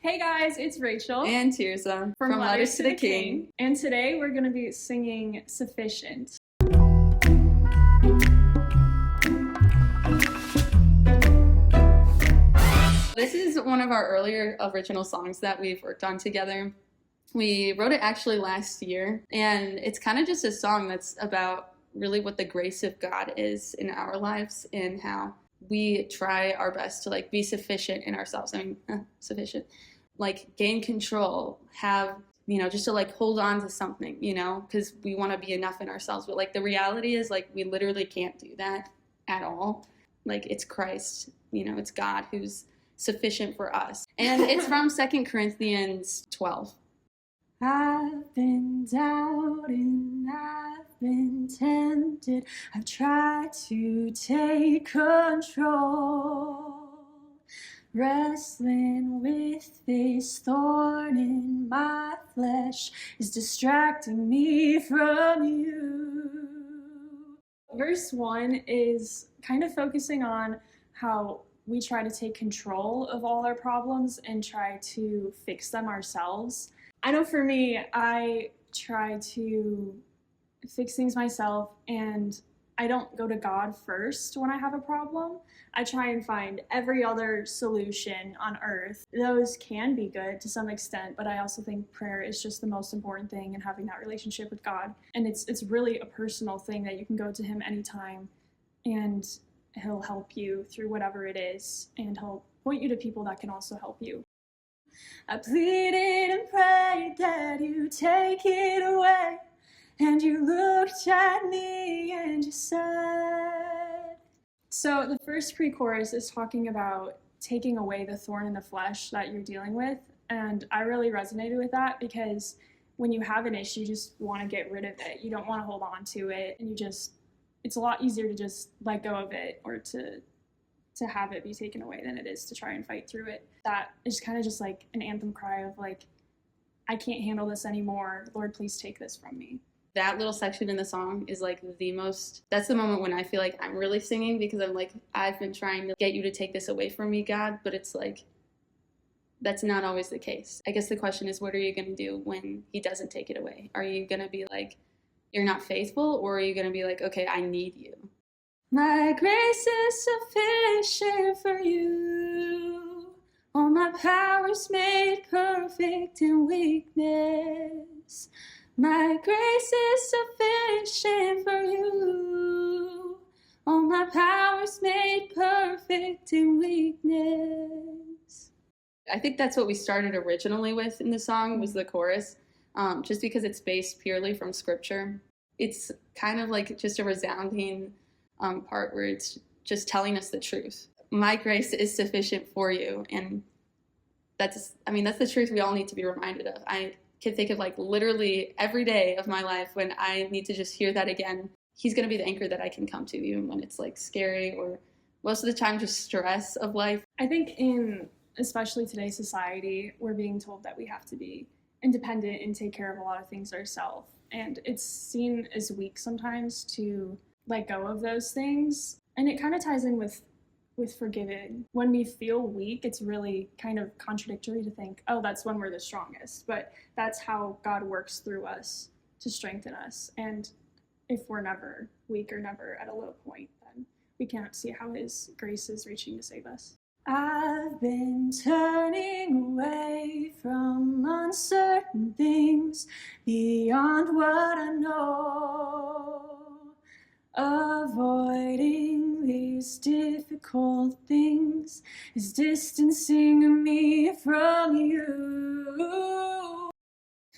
Hey guys, it's Rachel And Tirza from Letters to the King. And today we're going to be singing Sufficient. This is one of our earlier original songs that we've worked on together. We wrote it actually last year, and it's kind of just a song that's about really what the grace of God is in our lives and how we try our best to be sufficient in ourselves. Sufficient. Gain control, have, just to hold on to something, because we want to be enough in ourselves. But the reality is we literally can't do that at all. It's Christ, it's God who's sufficient for us. And it's from 2 Corinthians 12. I've been doubting, I've been tempted, I've tried to take control. Wrestling with this thorn in my flesh is distracting me from you. Verse 1 is kind of focusing on how we try to take control of all our problems and try to fix them ourselves. I know for me, I try to fix things myself, and I don't go to God first when I have a problem. I try and find every other solution on earth. Those can be good to some extent, but I also think prayer is just the most important thing, and having that relationship with God. And it's really a personal thing that you can go to Him anytime, and He'll help you through whatever it is, and He'll point you to people that can also help you. I pleaded and prayed that you take it away, and you looked at me and you said. So the first pre-chorus is talking about taking away the thorn in the flesh that you're dealing with, and I really resonated with that because when you have an issue, you just want to get rid of it. You don't want to hold on to it, and it's a lot easier to just let go of it or to have it be taken away than it is to try and fight through it. That is kind of just like an anthem cry of I can't handle this anymore. Lord, please take this from me. That little section in the song is that's the moment when I feel like I'm really singing, because I'm I've been trying to get you to take this away from me, God, but it's that's not always the case. I guess the question is, what are you going to do when He doesn't take it away? Are you going to be you're not faithful, or are you going to be okay, I need you? My grace is sufficient for you. All my power's made perfect in weakness. My grace is sufficient for you. All my power's made perfect in weakness. I think that's what we started originally with in the song, was the chorus, just because it's based purely from scripture. It's kind of just a resounding part where it's just telling us the truth. My grace is sufficient for you, and that's the truth we all need to be reminded of. I can think of literally every day of my life when I need to just hear that again. He's going to be the anchor that I can come to, even when it's scary or most of the time just stress of life. I think in especially today's society, we're being told that we have to be independent and take care of a lot of things ourselves, and it's seen as weak sometimes to let go of those things. And it kind of ties in with forgiving. When we feel weak, it's really kind of contradictory to think, oh, that's when we're the strongest. But that's how God works through us to strengthen us. And if we're never weak or never at a low point, then we can't see how His grace is reaching to save us. I've been turning away from uncertain things beyond what I know. Avoiding these difficult things is distancing me from you.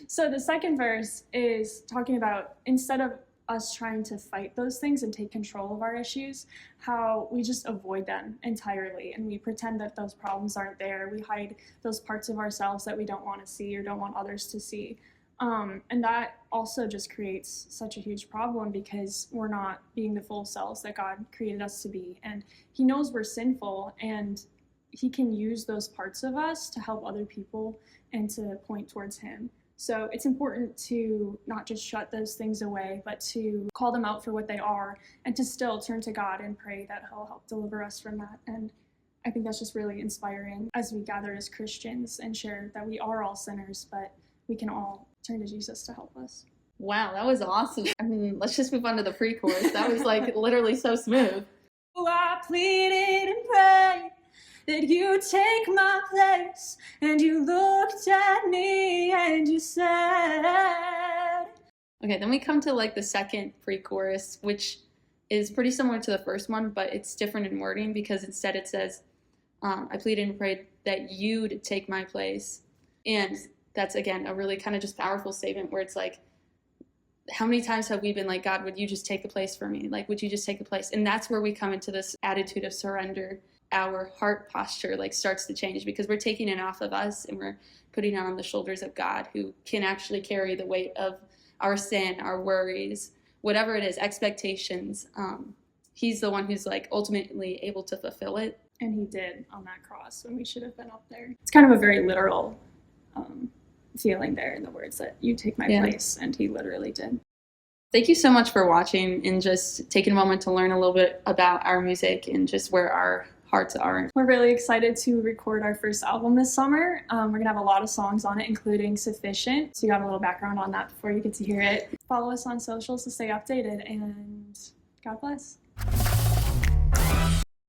So the second verse is talking about, instead of us trying to fight those things and take control of our issues, how we just avoid them entirely and we pretend that those problems aren't there. We hide those parts of ourselves that we don't want to see or don't want others to see. And that also just creates such a huge problem, because we're not being the full selves that God created us to be. And He knows we're sinful, and He can use those parts of us to help other people and to point towards Him. So it's important to not just shut those things away, but to call them out for what they are, and to still turn to God and pray that He'll help deliver us from that. And I think that's just really inspiring as we gather as Christians and share that we are all sinners, but we can all turn to Jesus to help us. Wow, that was awesome. I mean, let's just move on to the pre-chorus. That was like literally so smooth. Oh, I pleaded and prayed that you take my place, and you looked at me and you said. Okay, then we come to like the second pre-chorus, which is pretty similar to the first one, but it's different in wording because instead it says, I pleaded and prayed that you'd take my place. And that's, again, a really kind of just powerful statement where it's like, how many times have we been like, God, would you just take the place for me? Like, would you just take the place? And that's where we come into this attitude of surrender. Our heart posture like starts to change because we're taking it off of us and we're putting it on the shoulders of God, who can actually carry the weight of our sin, our worries, whatever it is, expectations. He's the one who's like ultimately able to fulfill it. And he did on that cross when we should have been up there. It's kind of a very literal feeling there in the words that you take my place, and he literally did. Thank you so much for watching and just taking a moment to learn a little bit about our music and just where our hearts are. We're really excited to record our first album this summer. We're gonna have a lot of songs on it, including Sufficient. So you got a little background on that before you get to hear it. Follow us on socials to stay updated, and God bless.